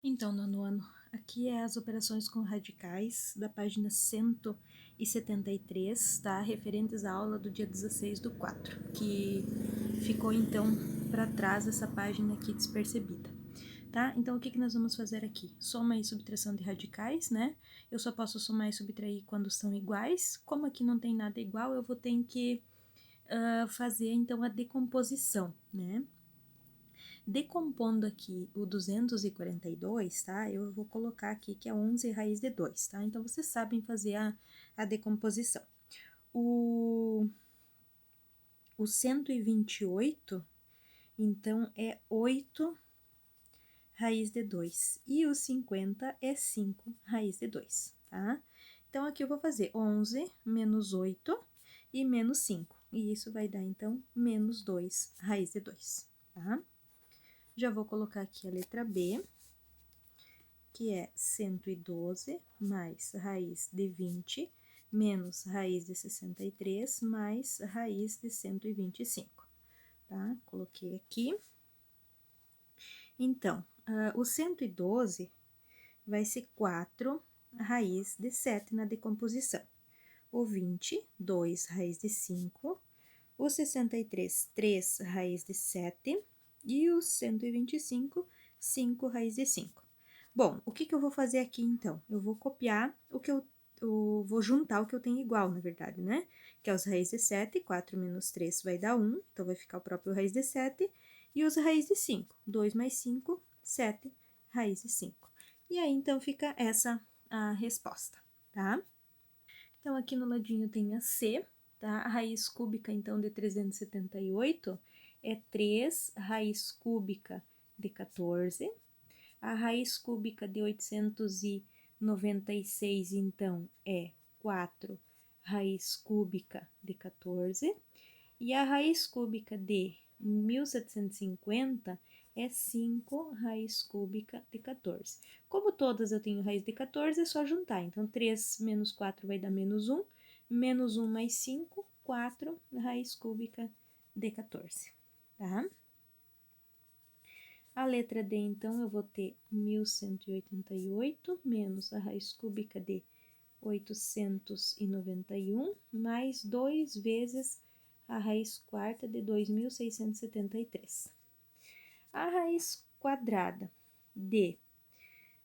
Então, nono ano, aqui é as operações com radicais da página 173, tá? Referentes à aula do dia 16/4, que ficou então para trás essa página aqui despercebida, tá? Então, o que nós vamos fazer aqui? Soma e subtração de radicais, né? Eu só posso somar e subtrair quando são iguais. Como aqui não tem nada igual, eu vou ter que fazer então a decomposição, né? Decompondo aqui o 242, tá? Eu vou colocar aqui que é 11 raiz de 2, tá? Então, vocês sabem fazer a decomposição. O 128, então, é 8 raiz de 2. E o 50 é 5 raiz de 2, tá? Então, aqui eu vou fazer 11 menos 8 e menos 5. E isso vai dar, então, menos 2 raiz de 2, tá? Já vou colocar aqui a letra B, que é 112 mais raiz de 20 menos raiz de 63 mais raiz de 125, tá? Coloquei aqui. Então, o 112 vai ser 4 raiz de 7 na decomposição. O 20, 2 raiz de 5. O 63, 3 raiz de 7. E o 125, 5 raiz de 5. Bom, o que eu vou fazer aqui, então? Eu vou copiar o que eu vou juntar o que eu tenho igual, na verdade, né? Que é os raiz de 7, 4 menos 3 vai dar 1, então vai ficar o próprio raiz de 7, e os raiz de 5, 2 mais 5, 7, raiz de 5. E aí, então, fica essa a resposta, tá? Então, aqui no ladinho tem a C, tá? A raiz cúbica, então, de 378 é 3 raiz cúbica de 14. A raiz cúbica de 896, então, é 4 raiz cúbica de 14. E a raiz cúbica de 1750 é 5 raiz cúbica de 14. Como todas eu tenho raiz de 14, é só juntar. Então, 3 menos 4 vai dar menos 1. Menos 1 mais 5, 4 raiz cúbica de 14, tá? A letra D, então, eu vou ter 1188 menos a raiz cúbica de 891 mais 2 vezes a raiz quarta de 2.673. A raiz quadrada de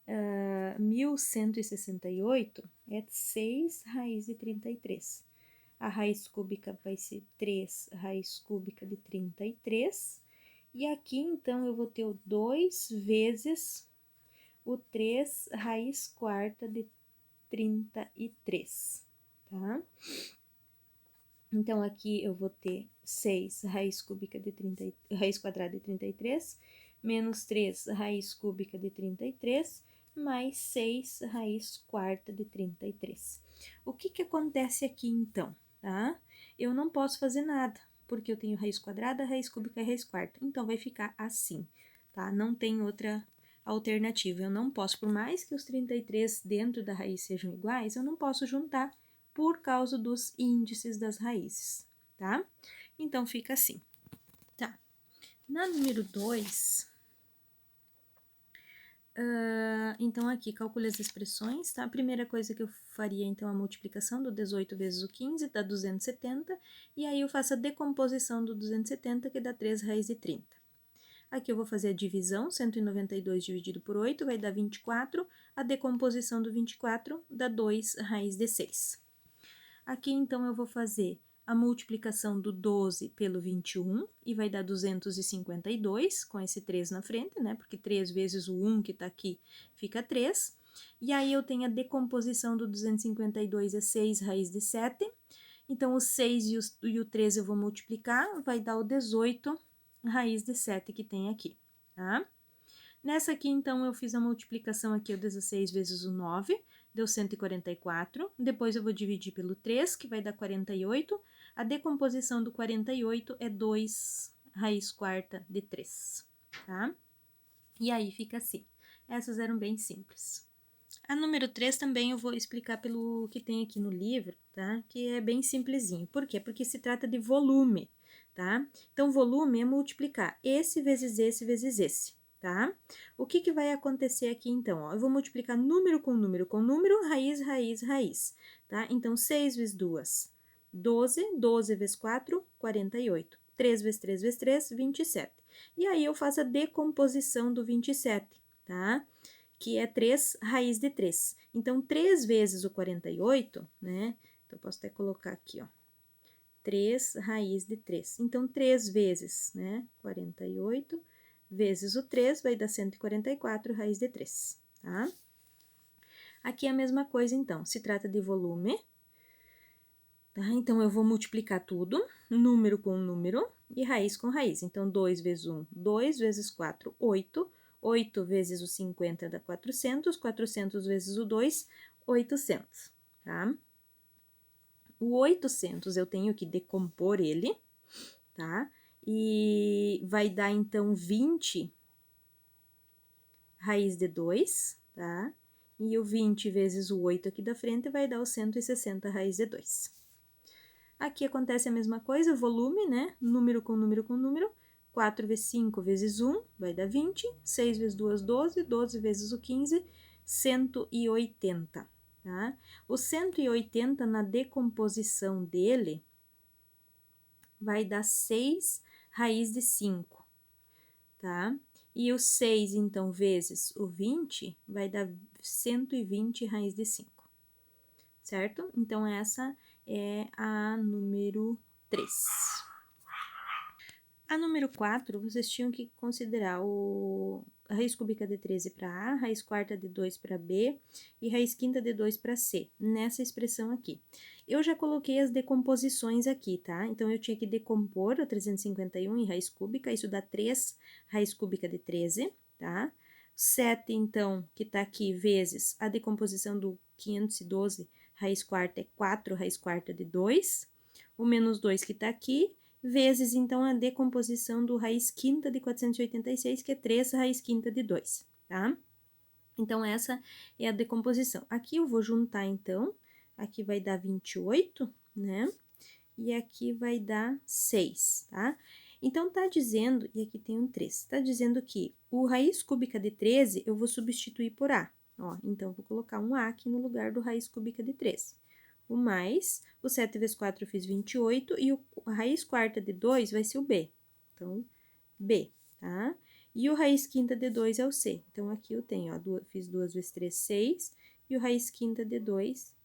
1.168 é 6 raiz de 33. A raiz cúbica vai ser 3 raiz cúbica de 33. E aqui, então, eu vou ter o 2 vezes o 3 raiz quarta de 33, tá? Então, aqui eu vou ter 6 raiz cúbica de 30, raiz quadrada de 33, menos 3 raiz cúbica de 33, mais 6 raiz quarta de 33. O que acontece aqui, então, tá? Eu não posso fazer nada, porque eu tenho raiz quadrada, raiz cúbica e raiz quarta. Então, vai ficar assim, tá? Não tem outra alternativa. Eu não posso, por mais que os 33 dentro da raiz sejam iguais, eu não posso juntar por causa dos índices das raízes, tá? Então, fica assim, tá? Na número 2, então aqui, calcule as expressões, tá? A primeira coisa que eu faria, então, a multiplicação do 18 vezes o 15, dá 270, e aí eu faço a decomposição do 270, que dá 3 raiz de 30. Aqui eu vou fazer a divisão, 192 dividido por 8 vai dar 24, a decomposição do 24 dá 2 raiz de 6. Aqui, então, eu vou fazer a multiplicação do 12 pelo 21, e vai dar 252, com esse 3 na frente, né? Porque 3 vezes o 1 que tá aqui fica 3. E aí, eu tenho a decomposição do 252 é 6 raiz de 7. Então, o 6 e o 13 eu vou multiplicar, vai dar o 18 raiz de 7 que tem aqui, tá? Nessa aqui, então, eu fiz a multiplicação aqui, o 16 vezes o 9, deu 144. Depois, eu vou dividir pelo 3, que vai dar 48. A decomposição do 48 é 2 raiz quarta de 3, tá? E aí, fica assim. Essas eram bem simples. A número 3 também eu vou explicar pelo que tem aqui no livro, tá? Que é bem simplesinho. Por quê? Porque se trata de volume, tá? Então, volume é multiplicar esse vezes esse vezes esse, tá? O que que vai acontecer aqui, então? Ó, eu vou multiplicar número com número com número, raiz, raiz, raiz, tá? Então, 6 vezes 2, 12, 12 vezes 4, 48. 3 vezes 3 vezes 3, 27. E aí, eu faço a decomposição do 27, tá? Que é 3 raiz de 3. Então, 3 vezes o 48, né? Então, eu posso até colocar aqui, ó. 3 raiz de 3. Então, 3 vezes, né? 48 vezes o 3 vai dar 144 raiz de 3, tá? Aqui é a mesma coisa, então. Se trata de volume, tá? Então, eu vou multiplicar tudo, número com número e raiz com raiz. Então, 2 vezes 1, 2 vezes 4, 8. 8 vezes o 50 dá 400. 400 vezes o 2, 800, tá? O 800 eu tenho que decompor ele, tá? E vai dar, então, 20 raiz de 2, tá? E o 20 vezes o 8 aqui da frente vai dar o 160 raiz de 2. Aqui acontece a mesma coisa, volume, né? Número com número com número. 4 vezes 5 vezes 1 vai dar 20. 6 vezes 2, 12. 12 vezes o 15, 180, tá? O 180 na decomposição dele vai dar 6 raiz de 5, tá? E o 6, então, vezes o 20, vai dar 120 raiz de 5, certo? Então, essa é a número 3. A número 4, vocês tinham que considerar a raiz cúbica de 13 para A, raiz quarta de 2 para B e raiz quinta de 2 para C, nessa expressão aqui. Eu já coloquei as decomposições aqui, tá? Então, eu tinha que decompor o 351 em raiz cúbica, isso dá 3 raiz cúbica de 13, tá? 7, então, que tá aqui, vezes a decomposição do 512 raiz quarta é 4 raiz quarta de 2, o menos 2 que tá aqui, vezes, então, a decomposição do raiz quinta de 486, que é 3 raiz quinta de 2, tá? Então, essa é a decomposição. Aqui eu vou juntar, então, aqui vai dar 28, né? E aqui vai dar 6, tá? Então, tá dizendo, e aqui tem um 3, tá dizendo que o raiz cúbica de 13 eu vou substituir por A, ó. Então, vou colocar um A aqui no lugar do raiz cúbica de 13. O mais, o 7 vezes 4 eu fiz 28, e a raiz quarta de 2 vai ser o B. Então, B, tá? E o raiz quinta de 2 é o C. Então, aqui eu tenho, ó, fiz 2 vezes 3, 6, e o raiz quinta de 2,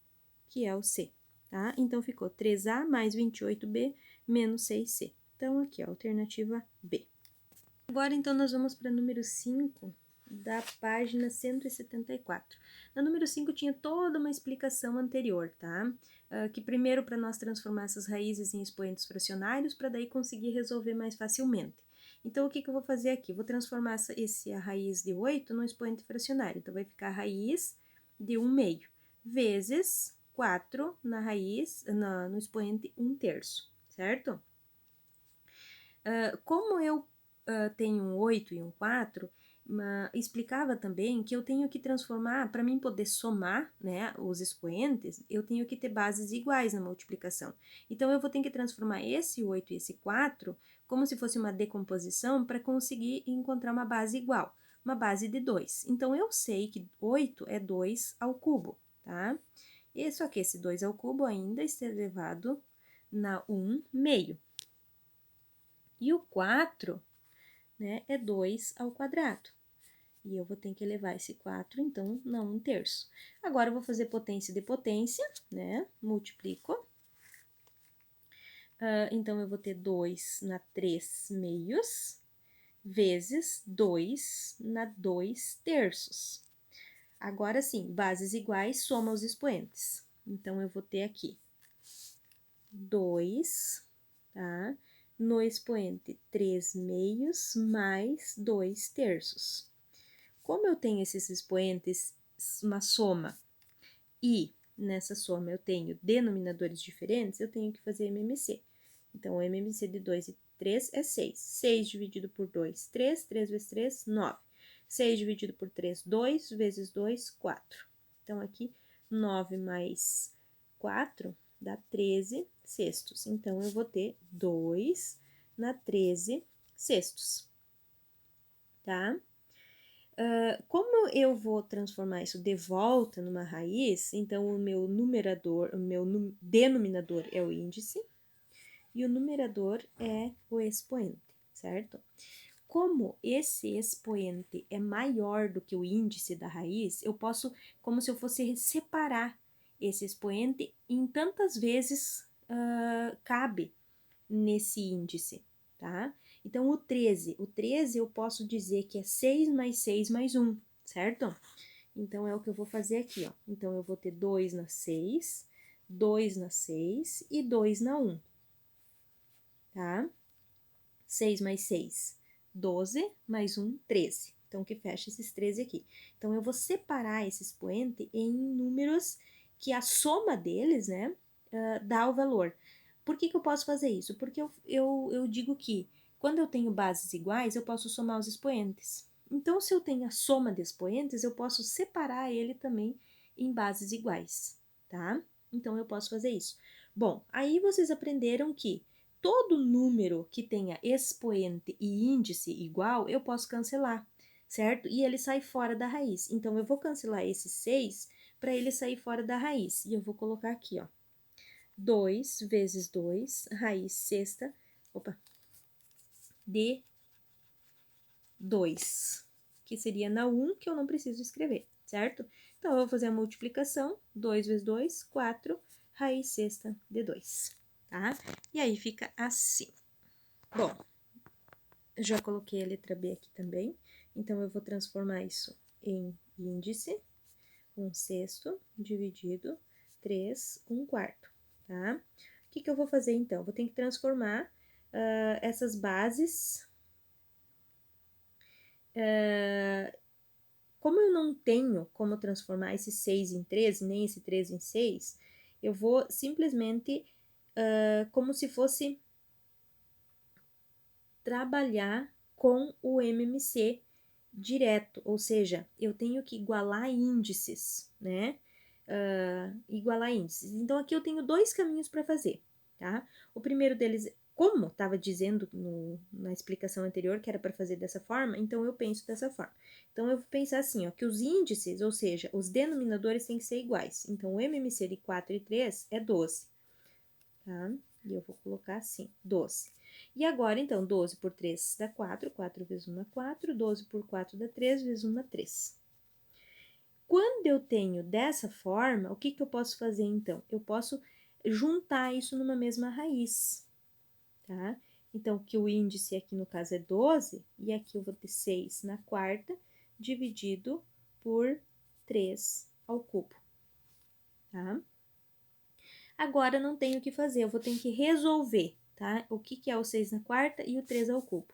que é o C, tá? Então, ficou 3A mais 28B menos 6C. Então, aqui, ó, alternativa B. Agora, então, nós vamos para número 5, da página 174. Na número 5 tinha toda uma explicação anterior, tá? Que primeiro para nós transformar essas raízes em expoentes fracionários, para daí conseguir resolver mais facilmente. Então, o que eu vou fazer aqui? Vou transformar a raiz de 8 no expoente fracionário. Então, vai ficar a raiz de 1 meio, vezes 4 na raiz, no expoente 1 terço, certo? Como eu tenho um 8 e um 4, explicava também que eu tenho que transformar, para mim poder somar, né, os expoentes, eu tenho que ter bases iguais na multiplicação. Então, eu vou ter que transformar esse 8 e esse 4 como se fosse uma decomposição para conseguir encontrar uma base igual, uma base de 2. Então, eu sei que 8 é 2 ao cubo, tá? E só que esse 2 ao cubo ainda está elevado na 1 meio. E o 4, né, é 2 ao quadrado. E eu vou ter que elevar esse 4, então, na 1 terço. Agora, eu vou fazer potência de potência, né? Multiplico. Então, eu vou ter 2 na 3 meios, vezes 2 na 2 terços. Agora sim, bases iguais, soma os expoentes. Então, eu vou ter aqui 2, tá? No expoente 3 meios mais 2 terços. Como eu tenho esses expoentes, uma soma, e nessa soma eu tenho denominadores diferentes, eu tenho que fazer MMC. Então, o MMC de 2 e 3 é 6. 6 dividido por 2, 3. 3 vezes 3, 9. 6 dividido por 3, 2. Vezes 2, 4. Então, aqui, 9 mais 4 dá 13 sextos. Então, eu vou ter 2 na 13 sextos, tá? Como eu vou transformar isso de volta numa raiz, então o meu denominador é o índice e o numerador é o expoente, certo? Como esse expoente é maior do que o índice da raiz, eu posso, como se eu fosse separar esse expoente em tantas vezes cabe nesse índice, tá? Então, o 13 eu posso dizer que é 6 mais 6 mais 1, certo? Então, é o que eu vou fazer aqui, ó. Então, eu vou ter 2 na 6, 2 na 6 e 2 na 1, tá? 6 mais 6, 12, mais 1, 13. Então, que fecha esses 13 aqui. Então, eu vou separar esse expoente em números que a soma deles, né, dá o valor. Por que eu posso fazer isso? Porque eu digo que quando eu tenho bases iguais, eu posso somar os expoentes. Então, se eu tenho a soma de expoentes, eu posso separar ele também em bases iguais, tá? Então, eu posso fazer isso. Bom, aí vocês aprenderam que todo número que tenha expoente e índice igual, eu posso cancelar, certo? E ele sai fora da raiz. Então, eu vou cancelar esse 6 para ele sair fora da raiz. E eu vou colocar aqui, ó. 2 vezes 2, raiz sexta, de 2, que seria na 1, que eu não preciso escrever, certo? Então, eu vou fazer a multiplicação, 2 vezes 2, 4, raiz sexta de 2, tá? E aí fica assim. Bom, já coloquei a letra B aqui também, então eu vou transformar isso em índice, 1/6 dividido 3, 1/4, tá? O que eu vou fazer então? Vou ter que transformar essas bases. Como eu não tenho como transformar esse 6 em 13, nem esse 3 em 6, eu vou simplesmente, como se fosse trabalhar com o MMC direto, ou seja, eu tenho que igualar índices, né? Igualar índices. Então, aqui eu tenho dois caminhos para fazer, tá? O primeiro deles, como estava dizendo na explicação anterior, que era para fazer dessa forma, então eu penso dessa forma. Então, eu vou pensar assim, ó, que os índices, ou seja, os denominadores têm que ser iguais. Então, o MMC de 4 e 3 é 12, tá? E eu vou colocar assim, 12. E agora, então, 12 por 3 dá 4, 4 vezes 1 dá 4, 12 por 4 dá 3, vezes 1 dá 3. Quando eu tenho dessa forma, o que eu posso fazer, então? Eu posso juntar isso numa mesma raiz, tá? Então, que o índice aqui, no caso, é 12, e aqui eu vou ter 6 na quarta, dividido por 3 ao cubo, tá? Agora, não tenho o que fazer, eu vou ter que resolver, tá? O que é o 6 na quarta e o 3 ao cubo.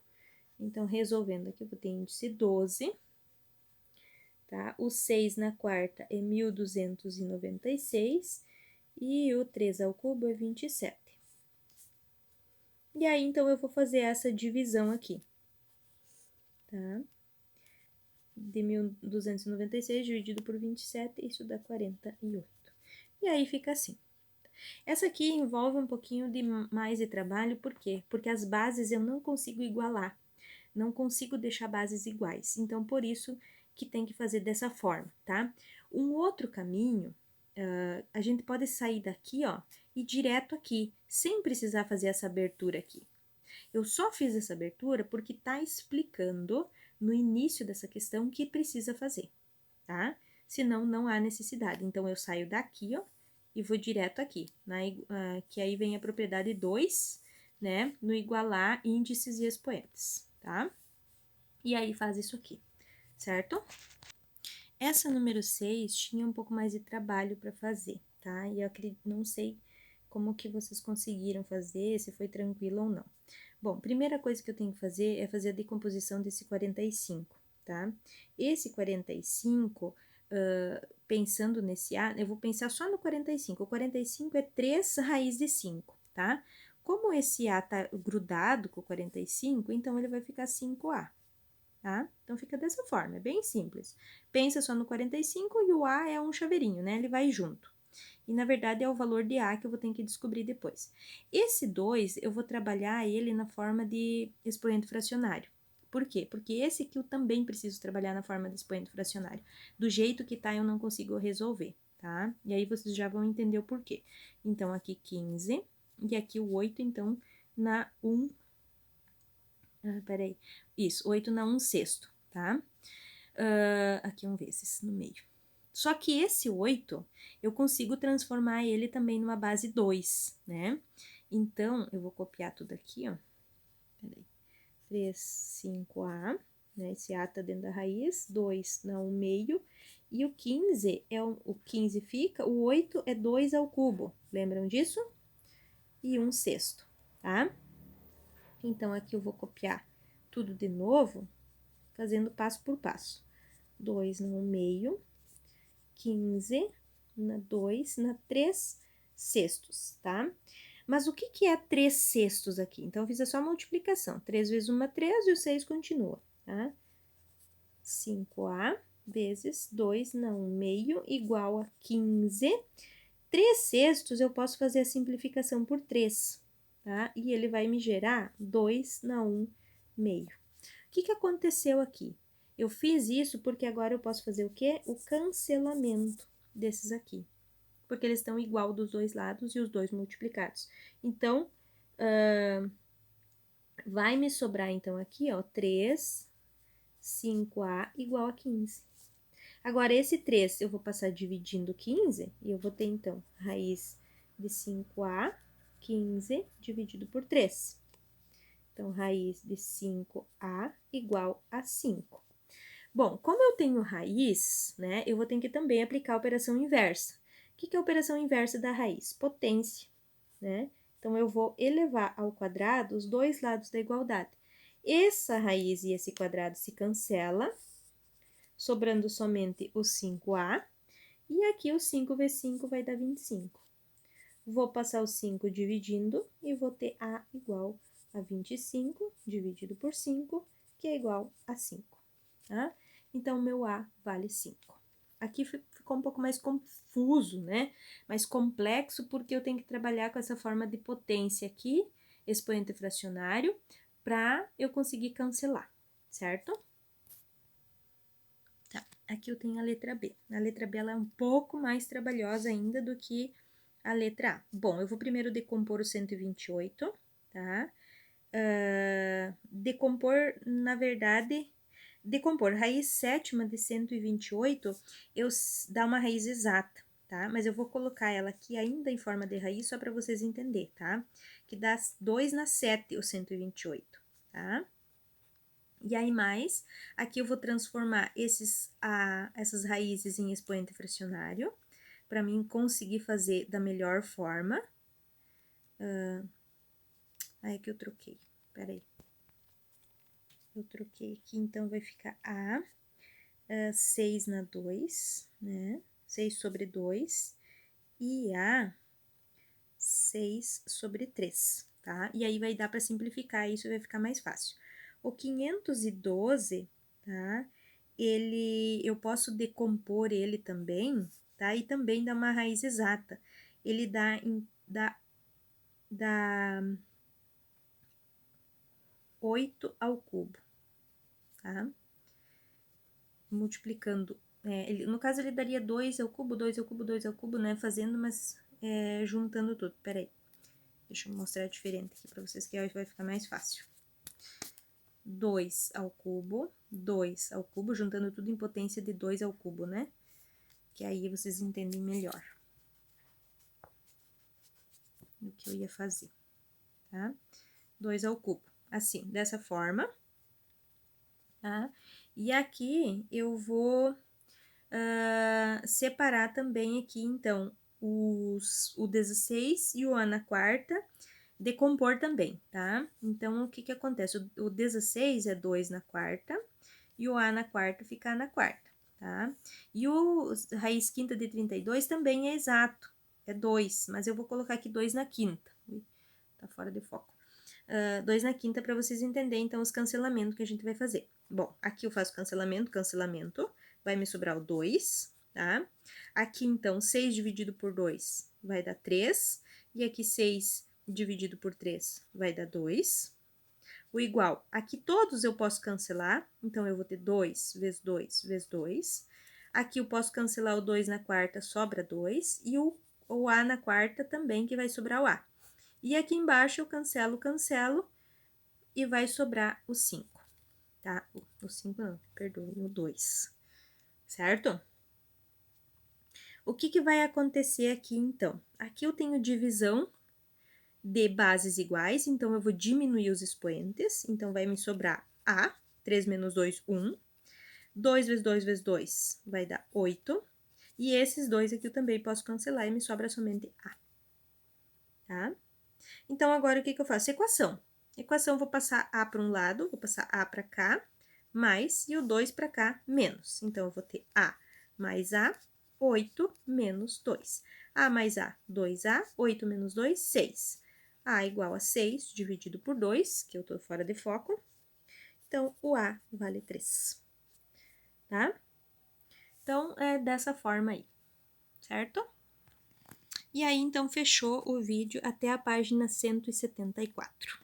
Então, resolvendo aqui, eu vou ter índice 12, tá? O 6 na quarta é 1296 e o 3 ao cubo é 27. E aí, então, eu vou fazer essa divisão aqui, tá? De 1296 dividido por 27, isso dá 48. E aí fica assim. Essa aqui envolve um pouquinho de mais de trabalho, por quê? Porque as bases eu não consigo igualar, não consigo deixar bases iguais. Então, por isso que tem que fazer dessa forma, tá? Um outro caminho, a gente pode sair daqui, ó, e direto aqui, sem precisar fazer essa abertura aqui. Eu só fiz essa abertura porque tá explicando no início dessa questão o que precisa fazer, tá? Senão, não há necessidade. Então, eu saio daqui, ó, e vou direto aqui, que aí vem a propriedade 2, né, no igualar índices e expoentes, tá? E aí faz isso aqui, certo? Essa número 6 tinha um pouco mais de trabalho para fazer, tá? E eu não sei como que vocês conseguiram fazer, se foi tranquilo ou não. Bom, primeira coisa que eu tenho que fazer é fazer a decomposição desse 45, tá? Esse 45, pensando nesse A, eu vou pensar só no 45. O 45 é 3 raiz de 5, tá? Como esse A tá grudado com o 45, então ele vai ficar 5A, tá? Então, fica dessa forma, é bem simples. Pensa só no 45 e o A é um chaveirinho, né? Ele vai junto. E, na verdade, é o valor de A que eu vou ter que descobrir depois. Esse 2, eu vou trabalhar ele na forma de expoente fracionário. Por quê? Porque esse aqui eu também preciso trabalhar na forma de expoente fracionário. Do jeito que tá, eu não consigo resolver, tá? E aí, vocês já vão entender o porquê. Então, aqui 15, e aqui o 8, então, na 1... peraí. Isso, 8 na 1/6, tá? Aqui 1 vezes, no meio. Só que esse 8, eu consigo transformar ele também numa base 2, né? Então, eu vou copiar tudo aqui, ó. Peraí. 3, 5A, né? Esse A tá dentro da raiz, 2 na 1 meio, e o 15 o 15 fica, o 8 é 2 ao cubo, lembram disso? E 1/6, tá? Então, aqui eu vou copiar tudo de novo, fazendo passo por passo. 2 na 1 meio, 15 na 2 na 3/6, tá? Mas o que é 3/6 aqui? Então, eu fiz a só multiplicação. 3 vezes 1 é 3 e o 6 continua, tá? 5A vezes 2 na 1 meio igual a 15. 3/6 eu posso fazer a simplificação por 3, tá? E ele vai me gerar 2 na 1 meio. O que aconteceu aqui? Eu fiz isso porque agora eu posso fazer o quê? O cancelamento desses aqui. Porque eles estão igual dos dois lados e os dois multiplicados. Então, vai me sobrar, então, aqui, ó, 3, 5A igual a 15. Agora, esse 3 eu vou passar dividindo 15, e eu vou ter, então, raiz de 5A, 15 dividido por 3. Então, raiz de 5A igual a 5. Bom, como eu tenho raiz, né, eu vou ter que também aplicar a operação inversa. O que é a operação inversa da raiz? Potência, né? Então, eu vou elevar ao quadrado os dois lados da igualdade. Essa raiz e esse quadrado se cancela, sobrando somente o 5A, e aqui o 5 vezes 5 vai dar 25. Vou passar o 5 dividindo e vou ter A igual a 25 dividido por 5, que é igual a 5, tá? Então, meu A vale 5. Aqui ficou um pouco mais confuso, né? Mais complexo, porque eu tenho que trabalhar com essa forma de potência aqui, expoente fracionário, para eu conseguir cancelar, certo? Tá, aqui eu tenho a letra B. A letra B ela é um pouco mais trabalhosa ainda do que a letra A. Bom, eu vou primeiro decompor o 128, tá? Decompor, na verdade, decompor raiz sétima de 128, dá uma raiz exata, tá? Mas eu vou colocar ela aqui ainda em forma de raiz, só para vocês entenderem, tá? Que dá 2 na 7 o 128, tá? E aí, mais, aqui eu vou transformar essas raízes em expoente fracionário, para mim conseguir fazer da melhor forma. Aí que eu troquei, peraí. Eu troquei aqui, então vai ficar 6 na 2, né? 6 sobre 2, e A, 6 sobre 3, tá? E aí vai dar para simplificar isso e vai ficar mais fácil. O 512, tá? Eu posso decompor ele também, tá? E também dar uma raiz exata. Ele dá 8 ao cubo, tá? Multiplicando, no caso ele daria 2 ao cubo, 2 ao cubo, 2 ao cubo, né? Fazendo, mas juntando tudo. Peraí, deixa eu mostrar diferente aqui pra vocês, que vai ficar mais fácil. 2 ao cubo, 2 ao cubo, juntando tudo em potência de 2 ao cubo, né? Que aí vocês entendem melhor o que eu ia fazer, tá? 2 ao cubo, assim, dessa forma, tá? E aqui eu vou separar também aqui, então, o 16 e o A na quarta, decompor também, tá? Então, o que acontece? O 16 é 2 na quarta, e o A na quarta fica A na quarta, tá? E o raiz quinta de 32 também é exato, é 2, mas eu vou colocar aqui 2 na quinta. Ui, tá fora de foco. 2 na quinta para vocês entenderem, então, os cancelamentos que a gente vai fazer. Bom, aqui eu faço cancelamento, vai me sobrar o 2, tá? Aqui, então, 6 dividido por 2 vai dar 3, e aqui 6 dividido por 3 vai dar 2. o igual. Aqui todos eu posso cancelar, então eu vou ter 2 vezes 2 vezes 2. Aqui eu posso cancelar o 2 na quarta, sobra 2, e o A na quarta também, que vai sobrar o A. E aqui embaixo eu cancelo, e vai sobrar o 5, tá? O 5 não, perdoe, o 2, certo? O que vai acontecer aqui, então? Aqui eu tenho divisão de bases iguais, então eu vou diminuir os expoentes, então vai me sobrar A, 3 menos 2, 1. 2 vezes 2 vezes 2 vai dar 8. E esses dois aqui eu também posso cancelar e me sobra somente A, tá? Então, agora o que eu faço? Equação. Equação, eu vou passar A para um lado, vou passar A para cá, mais, e o 2 para cá, menos. Então, eu vou ter A mais A, 8 menos 2. A mais A, 2A, 8 menos 2, 6. A igual a 6 dividido por 2, que eu tô fora de foco. Então, o A vale 3, tá? Então, é dessa forma aí, certo? E aí, então, fechou o vídeo até a página 174.